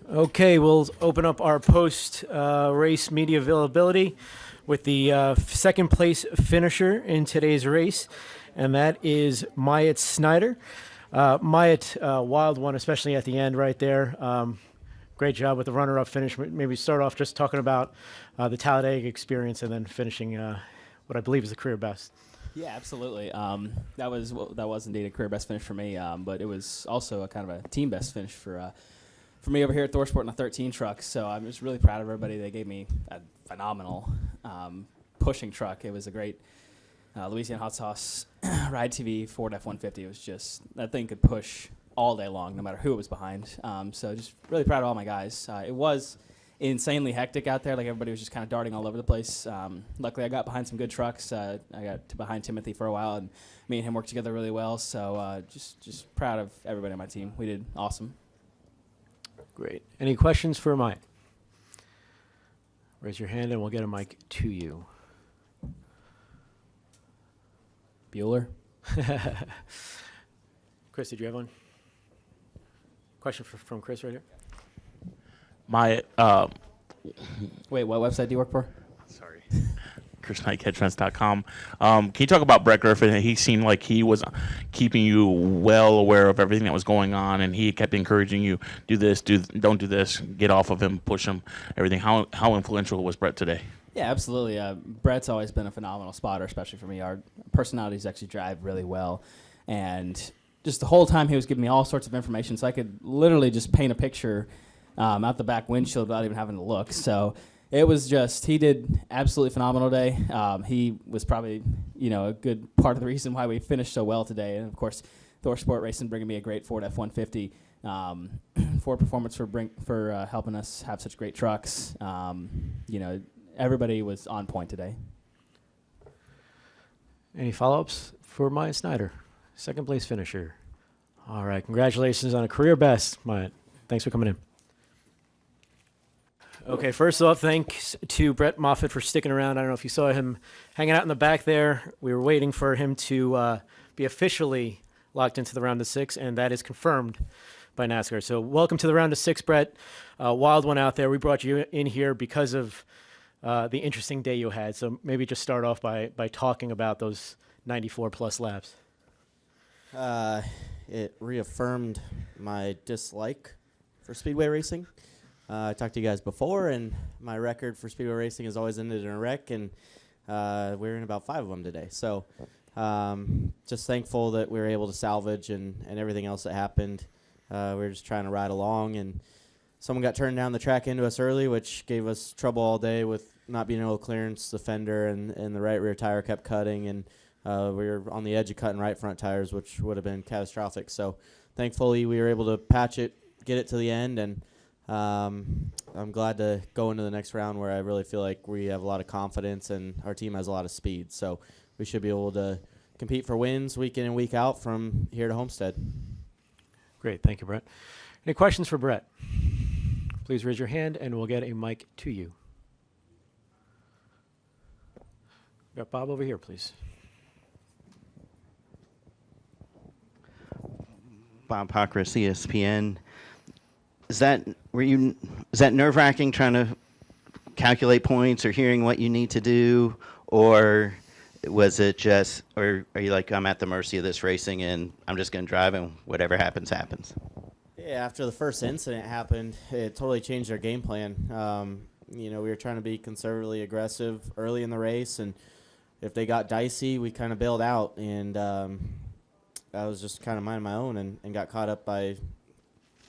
Okay, we'll open up our post-race media availability with the second place finisher in today's race, and that is Myatt Snider. Myatt, wild one, especially at the end right there. Great job with the runner-up finish. Maybe start off just talking about the Talladega experience and then finishing what I believe is the career best. Yeah, absolutely. That was indeed a career best finish for me, but it was also a kind of a team best finish for me over here at ThorSport in a 13 truck. So I'm just really proud of everybody. They gave me a phenomenal pushing truck. It was a great Louisiana Hot Sauce RideTV Ford F-150. It was just, that thing could push all day long, no matter who it was behind. So just really proud of all my guys. It was insanely hectic out there. Like, everybody was just kind of darting all over the place. Luckily, I got behind some good trucks. I got behind Timothy for a while, and me and him worked together really well. So just proud of everybody on my team. We did awesome. Great. Any questions for Mike? Raise your hand and we'll get a mic to you. Bueller? Chris, did you have one? Question from Chris right here. Wait, what website do you work for? Sorry. ChrisKnightCatchFence.com. Can you talk about Brett Griffin? He seemed like he was keeping you well aware of everything that was going on, and he kept encouraging you, do this, don't do this, get off of him, push him, everything. How influential was Brett today? Yeah, absolutely. Brett's always been a phenomenal spotter, especially for me. Our personalities actually drive really well, and just the whole time he was giving me all sorts of information, so I could literally just paint a picture out the back windshield without even having to look. So it was just, he did absolutely phenomenal today. He was probably, a good part of the reason why we finished so well today. And, of course, ThorSport Racing bringing me a great Ford F-150. Ford Performance for helping us have such great trucks. Everybody was on point today. Any follow-ups for Myatt Snider, second place finisher? All right, congratulations on a career best, Myatt. Thanks for coming in. Okay, first off, thanks to Brett Moffitt for sticking around. I don't know if you saw him hanging out in the back there. We were waiting for him to be officially locked into the round of 6, and that is confirmed by NASCAR. So welcome to the round of 6, Brett. Wild one out there. We brought you in here because of the interesting day you had. So maybe just start off by talking about those 94-plus laps. It reaffirmed my dislike for speedway racing. I talked to you guys before, and my record for speedway racing has always ended in a wreck, and we're in about 5 of them today. So just thankful that we were able to salvage and everything else that happened. We were just trying to ride along, and someone got turned down the track into us early, which gave us trouble all day with not being able to clearance the fender, and the right rear tire kept cutting, and we were on the edge of cutting right front tires, which would have been catastrophic. So thankfully we were able to patch it, get it to the end, and I'm glad to go into the next round where I really feel like we have a lot of confidence and our team has a lot of speed. So we should be able to compete for wins week in and week out from here to Homestead. Great. Thank you, Brett. Any questions for Brett? Please raise your hand and we'll get a mic to you. Got Bob over here, please. Bob Pockris, ESPN. Is that nerve-wracking trying to calculate points or hearing what you need to do, or was it just, or are you like, I'm at the mercy of this racing and I'm just going to drive and whatever happens, happens? Yeah, after the first incident happened, it totally changed our game plan. We were trying to be conservatively aggressive early in the race, and if they got dicey, we kind of bailed out, and I was just kind of minding my own and got caught up by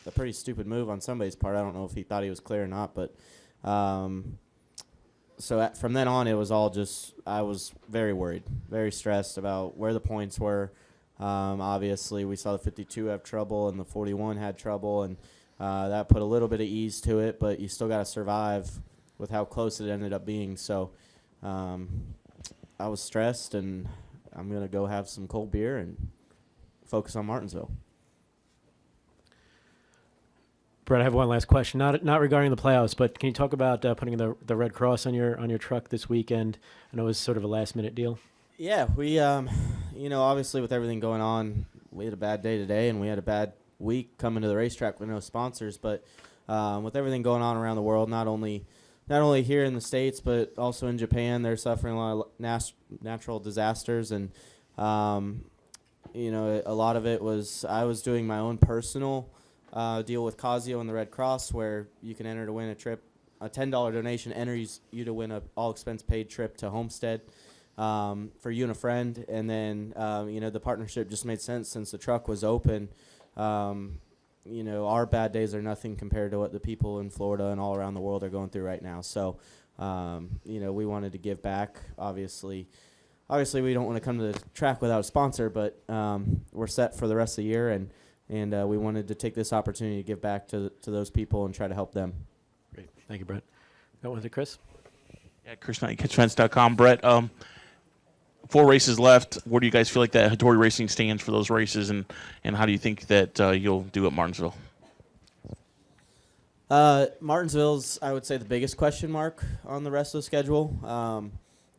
a pretty stupid move on somebody's part. I don't know if he thought he was clear or not, but from then on, it was all just, I was very worried, very stressed about where the points were. Obviously, we saw the 52 have trouble and the 41 had trouble, and that put a little bit of ease to it, but you still got to survive with how close it ended up being. So I was stressed, and I'm going to go have some cold beer and focus on Martinsville. Brett, I have one last question, not regarding the playoffs, but can you talk about putting the Red Cross on your truck this weekend? I know it was sort of a last-minute deal. Yeah, we, obviously with everything going on, we had a bad day today, and we had a bad week coming to the racetrack with no sponsors. But with everything going on around the world, not only here in the States, but also in Japan. They're suffering a lot of natural disasters, and a lot of it was I was doing my own personal deal with Casio and the Red Cross, where you can enter to win a trip. A $10 donation enters you to win a all-expense-paid trip to Homestead for you and a friend. And then, the partnership just made sense since the truck was open. Our bad days are nothing compared to what the people in Florida and all around the world are going through right now. So, we wanted to give back. Obviously, we don't want to come to the track without a sponsor, but we're set for the rest of the year, and we wanted to take this opportunity to give back to those people and try to help them. Great. Thank you, Brett. Got one to Chris? Yeah, ChrisKnightCatchFence.com. Brett, 4 races left. Where do you guys feel like that Hattori Racing stands for those races, and how do you think that you'll do at Martinsville? Martinsville's, I would say, the biggest question mark on the rest of the schedule.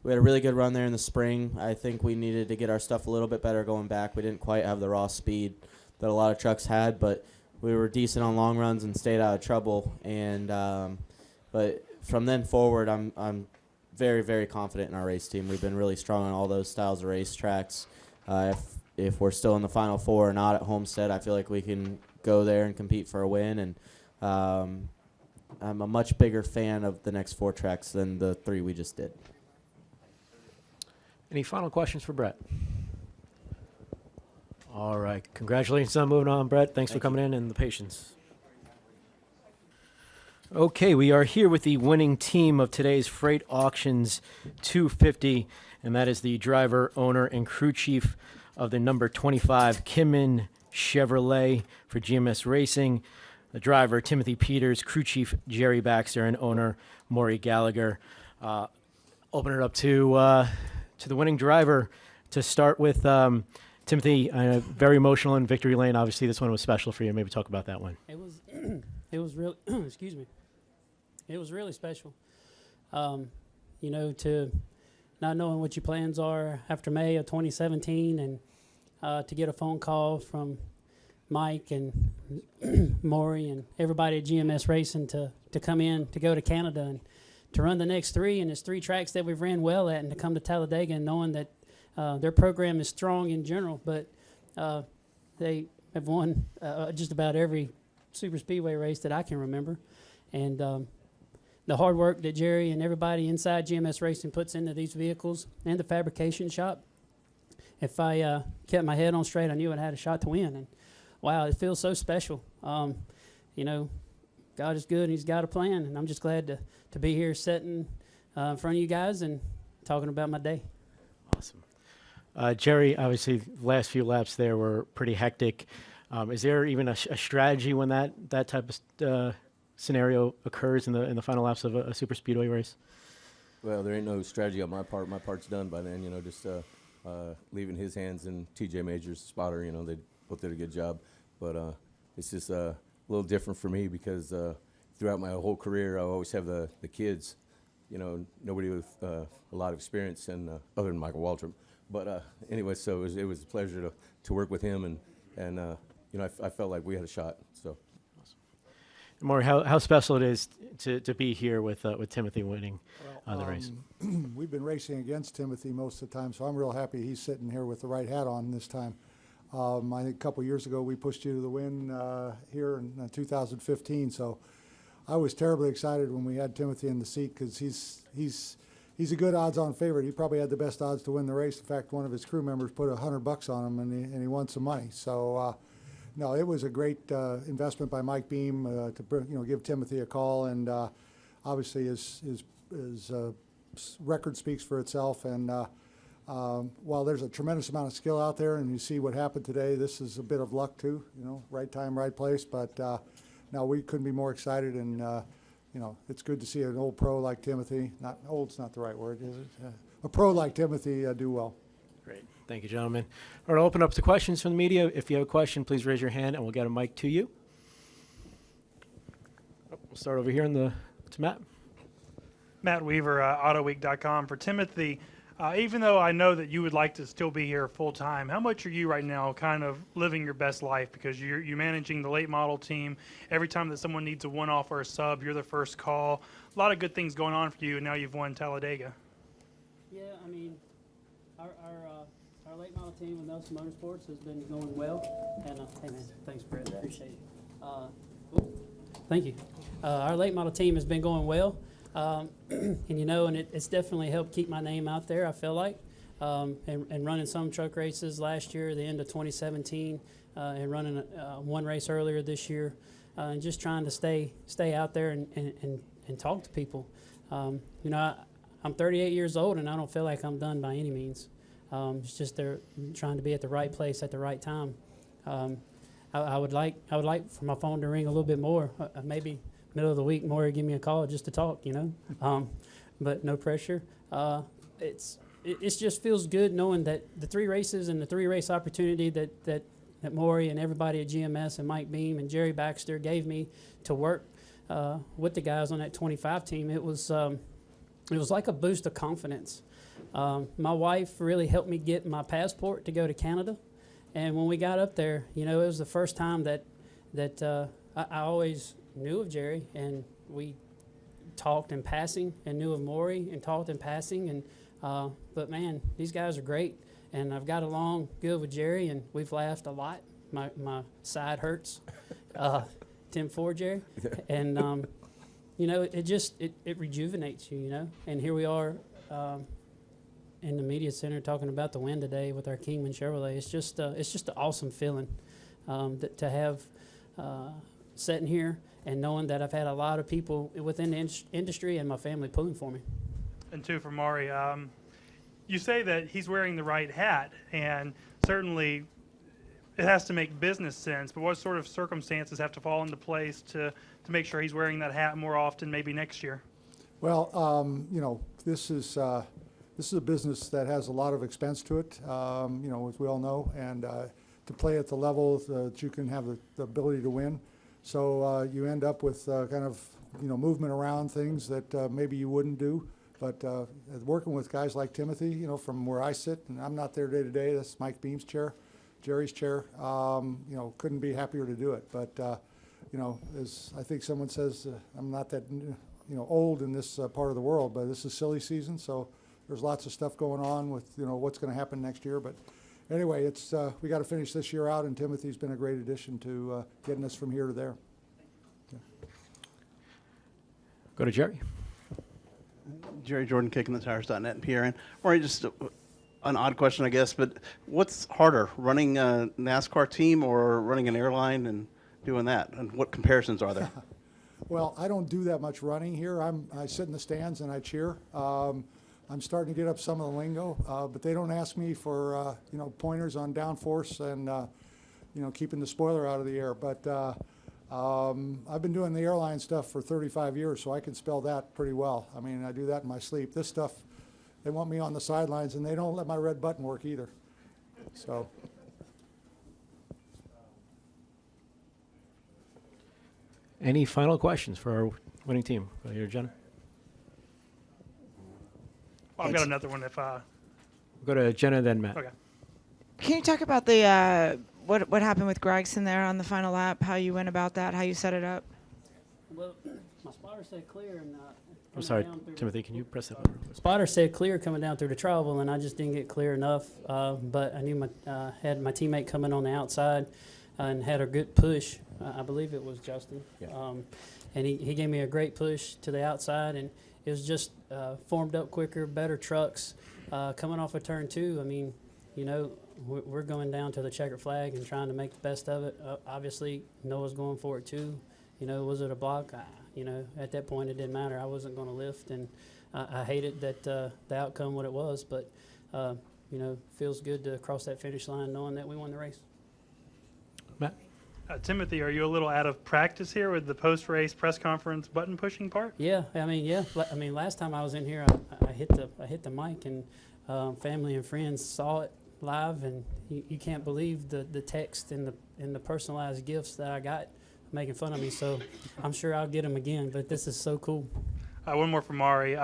We had a really good run there in the spring. I think we needed to get our stuff a little bit better going back. We didn't quite have the raw speed that a lot of trucks had, but we were decent on long runs and stayed out of trouble. And but from then forward, I'm very, very confident in our race team. We've been really strong on all those styles of racetracks. If we're still in the Final Four or not at Homestead, I feel like we can go there and compete for a win. And I'm a much bigger fan of the next 4 tracks than the 3 we just did. Any final questions for Brett? All right. Congratulations on moving on, Brett. Thanks for coming in and the patience. Okay, we are here with the winning team of today's Freight Auctions 250, and that is the driver, owner, and crew chief of the number 25 Kingman Chevrolet for GMS Racing, the driver, Timothy Peters, crew chief, Jerry Baxter, and owner, Maury Gallagher. Open it up to the winning driver to start with. Timothy, very emotional in Victory Lane. Obviously, this one was special for you. Maybe talk about that one. It was really, excuse me. It was really special. To not knowing what your plans are after May of 2017, and to get a phone call from Mike and Maury and everybody at GMS Racing to come in to go to Canada and to run the next 3, and it's 3 tracks that we've ran well at, and to come to Talladega and knowing that their program is strong in general, but they have won just about every super speedway race that I can remember. And the hard work that Jerry and everybody inside GMS Racing puts into these vehicles and the fabrication shop, if I kept my head on straight, I knew I had a shot to win. And wow, it feels so special. God is good and he's got a plan, and I'm just glad to be here sitting in front of you guys and talking about my day. Awesome. Jerry, obviously, the last few laps there were pretty hectic. Is there even a strategy when that type of scenario occurs in the final laps of a super speedway race? Well, there ain't no strategy on my part. My part's done by then. Just leaving his hands and TJ Major's spotter. They both did a good job, but it's just a little different for me because throughout my whole career, I always have the kids. Nobody with a lot of experience, and other than Michael Waltrip. But anyway, so it was a pleasure to work with him, and I felt like we had a shot. So, Maury, how special it is to be here with Timothy winning the race. We've been racing against Timothy most of the time, so I'm real happy he's sitting here with the right hat on this time. I think a couple years ago we pushed you to the win here in 2015, so I was terribly excited when we had Timothy in the seat because he's a good odds-on favorite. He probably had the best odds to win the race. In fact, one of his crew members put $100 on him, and he won some money. So, no, it was a great investment by Mike Beam to give Timothy a call, and obviously his record speaks for itself. And while there's a tremendous amount of skill out there, and you see what happened today, this is a bit of luck too. Right time, right place. But no, we couldn't be more excited, and it's good to see an old pro like Timothy. Not old's not the right word, is it? A pro like Timothy do well. Great. Thank you, gentlemen. All right, I'll open up to questions from the media. If you have a question, please raise your hand, and we'll get a mic to you. We'll start over here to Matt. Matt Weaver, AutoWeek.com. For Timothy, Even though I know that you would like to still be here full time, how much are you right now kind of living your best life? Because you're managing the late model team. Every time that someone needs a one-off or a sub, you're the first call. A lot of good things going on for you, and now you've won Talladega. Yeah, I mean, our late model team with Nelson Motorsports has been going well. And hey man, thanks Brett, appreciate it. Thank you. Our late model team has been going well, and it's definitely helped keep my name out there. I feel like, and running some truck races last year, the end of 2017, and running one race earlier this year, and just trying to stay out there and talk to people. I'm 38 years old, and I don't feel like I'm done by any means. It's just they're trying to be at the right place at the right time. I would like for my phone to ring a little bit more. Maybe middle of the week, Maury give me a call just to talk, but no pressure. It just feels good knowing that the 3 races and the 3 race opportunity that Maury and everybody at GMS and Mike Beam and Jerry Baxter gave me to work with the guys on that 25 team. It was like a boost of confidence. My wife really helped me get my passport to go to Canada. And when we got up there, it was the first time that I always knew of Jerry, and we talked in passing, and knew of Maury and talked in passing. And but man, these guys are great, and I've got along good with Jerry, and we've laughed a lot. My side hurts, 10-4, Jerry, and it rejuvenates you, And here we are. In the media center talking about the win today with our Kingman Chevrolet. It's just an awesome feeling to have sitting here and knowing that I've had a lot of people within the industry and my family pulling for me. And 2 for Maury. You say that he's wearing the right hat, and certainly it has to make business sense, but what sort of circumstances have to fall into place to make sure he's wearing that hat more often, maybe next year? Well, this is a business that has a lot of expense to it, as we all know, and to play at the level that you can have the ability to win. So you end up with kind of, movement around things that maybe you wouldn't do. But working with guys like Timothy, from where I sit, and I'm not there day to day, that's Mike Beam's chair, Jerry's chair, couldn't be happier to do it. But, as I think someone says, I'm not that, old in this part of the world, but this is silly season, so there's lots of stuff going on with, what's going to happen next year. But anyway, it's we got to finish this year out, and Timothy's been a great addition to getting us from here to there. Yeah. Go to Jerry. Jerry Jordan, KickingTheTires.net and PRN. Or just an odd question, I guess, but what's harder, running a NASCAR team or running an airline and doing that? And what comparisons are there? Well, I don't do that much running here. I sit in the stands and I cheer. I'm starting to get up some of the lingo, but they don't ask me for pointers on downforce and keeping the spoiler out of the air. But I've been doing the airline stuff for 35 years, so I can spell that pretty well. I mean, I do that in my sleep. This stuff, they want me on the sidelines, and they don't let my red button work either. So. Any final questions for our winning team? Right here, Jenna. Well, I've got another one if We'll go to Jenna, then Matt. okay. Can you talk about the what happened with Gregson there on the final lap? How you went about that? How you set it up? Well, my spotter said clear, and I'm sorry, Timothy. Can you press that button? spotter said clear coming down through the travel, and I just didn't get clear enough. But I knew had my teammate coming on the outside and had a good push. I believe it was Justin. Yeah. And he gave me a great push to the outside, and it was just formed up quicker, better trucks coming off of turn 2. I mean, we're going down to the checkered flag and trying to make the best of it. Obviously, Noah's going for it too. Was it a block? At that point it didn't matter. I wasn't going to lift, and I hated that the outcome what it was. But feels good to cross that finish line knowing that we won the race. Matt. Timothy, are you a little out of practice here with the post-race press conference button pushing part? Yeah. Last time I was in here, I hit the mic, and family and friends saw it live, and you can't believe the text and the personalized gifts that I got making fun of me. So I'm sure I'll get them again. But this is so cool. One more from Maury.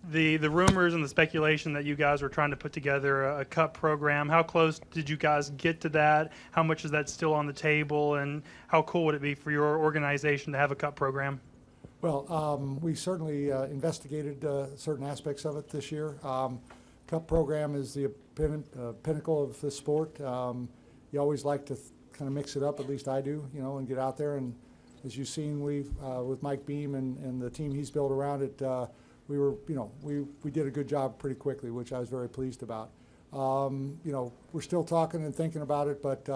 the rumors and the speculation that you guys were trying to put together a cup program. How close did you guys get to that? How much is that still on the table? And how cool would it be for your organization to have a cup program? Well, we certainly investigated certain aspects of it this year. Cup program is the pinnacle of the sport. You always like to kind of mix it up, at least I do, and get out there. And as you've seen, we've with Mike Beam and the team he's built around it, we were, we did a good job pretty quickly, which I was very pleased about. We're still talking and thinking about it, but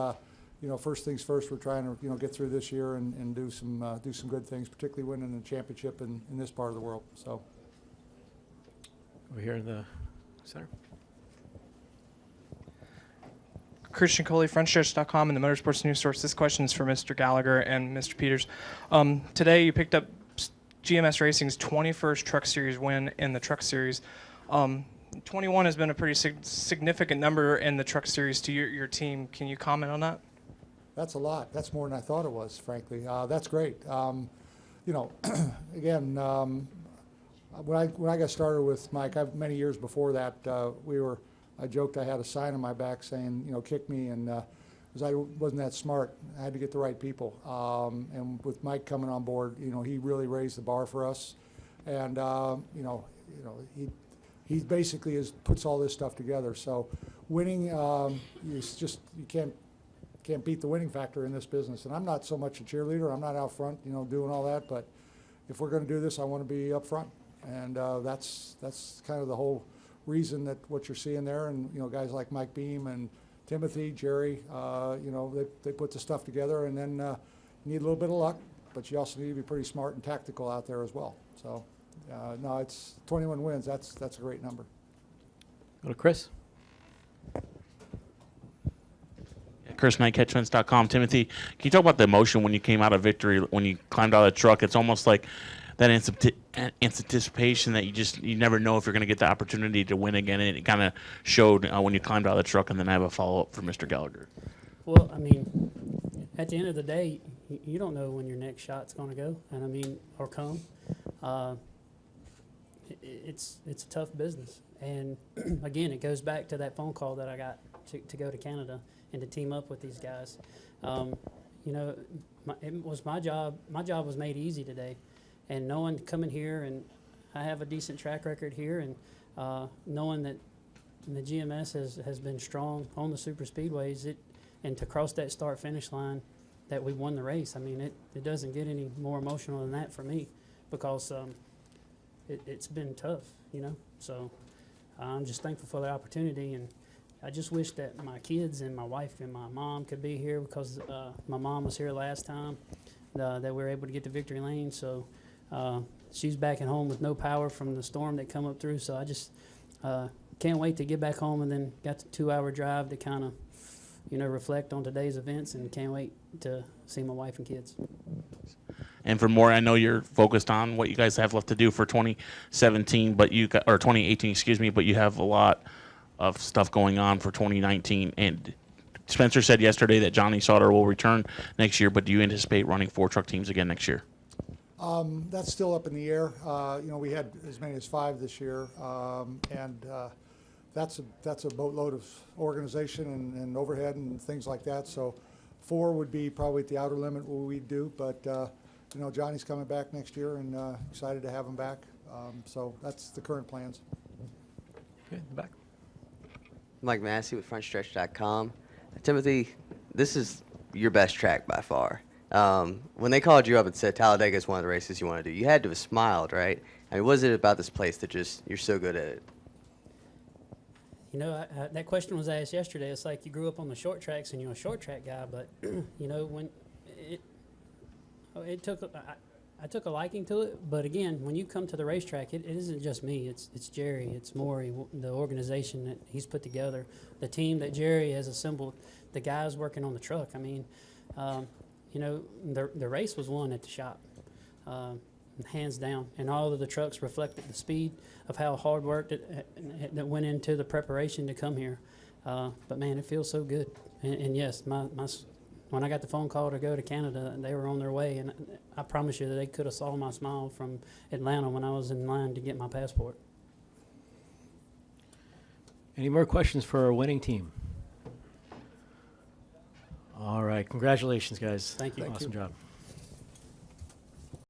first things first, we're trying to get through this year and do some good things, particularly winning the championship in this part of the world. So Over here in the center. Christian Coley, FrontStretch.com and the Motorsports News Source. This question is for Mr. Gallagher and Mr. Peters. Today you picked up GMS Racing's 21st Truck Series win in the Truck Series. 21 has been a pretty significant number in the Truck Series to your team. Can you comment on that? that's a lot. That's more than I thought it was, frankly. That's great. Again, when I got started with Mike, many years before that, I joked I had a sign on my back saying, kick me, and because I wasn't that smart, I had to get the right people. And with Mike coming on board, he really raised the bar for us, and he basically puts all this stuff together. So winning, you can't beat the winning factor in this business. And I'm not so much a cheerleader. I'm not out front, doing all that. But if we're going to do this, I want to be up front, and that's kind of the whole reason that what you're seeing there. And guys like Mike Beam and Timothy, Jerry, they put the stuff together, and then you need a little bit of luck, but you also need to be pretty smart and tactical out there as well. So. No, it's 21 wins. That's a great number. Go to Chris. Chris Knight, catchfence.com. Timothy, can you talk about the emotion when you came out of victory, when you climbed out of the truck? It's almost like that anticipation that you never know if you're going to get the opportunity to win again, and it kind of showed when you climbed out of the truck. And then I have a follow-up for Mr. Gallagher. Well, at the end of the day, you don't know when your next shot's going to go, or come. It's a tough business, and again, it goes back to that phone call that I got to go to Canada and to team up with these guys. It was my job. My job was made easy today, and knowing coming here, and I have a decent track record here, and knowing that the GMS has been strong on the super speedways, and to cross that start-finish line, that we won the race. It doesn't get any more emotional than that for me, because it's been tough, So I'm just thankful for the opportunity, and I just wish that my kids and my wife and my mom could be here, because my mom was here last time, that we were able to get to Victory Lane. So she's back at home with no power from the storm that come up through. So I just can't wait to get back home, and then got the 2-hour drive to kind of, reflect on today's events, and can't wait to see my wife and kids. And for more, I know you're focused on what you guys have left to do for 2017, or 2018, excuse me, but you have a lot of stuff going on for 2019. And Spencer said yesterday that Johnny Sauter will return next year, but do you anticipate running 4 truck teams again next year? That's still up in the air. We had as many as 5 this year, and that's a boatload of organization and overhead and things like that. So 4 would be probably at the outer limit what we do, but Johnny's coming back next year, and excited to have him back. So that's the current plans. Okay, in the back. Mike Massey with FrontStretch.com. Timothy, this is your best track by far. When they called you up and said Talladega is one of the races you want to do, you had to have smiled, right? What is it about this place that you're so good at it? That question was asked yesterday. It's like you grew up on the short tracks and you're a short track guy, but when I took a liking to it. But again, when you come to the racetrack, it isn't just me. It's Jerry, it's Maury, the organization that he's put together, the team that Jerry has assembled, the guys working on the truck. The race was won at the shop, hands down, and all of the trucks reflected the speed of how hard work that went into the preparation to come here. But man, it feels so good. And yes, when I got the phone call to go to Canada, they were on their way, and I promise you that they could have saw my smile from Atlanta when I was in line to get my passport. Any more questions for our winning team? All right, congratulations, guys. Thank you. Awesome job.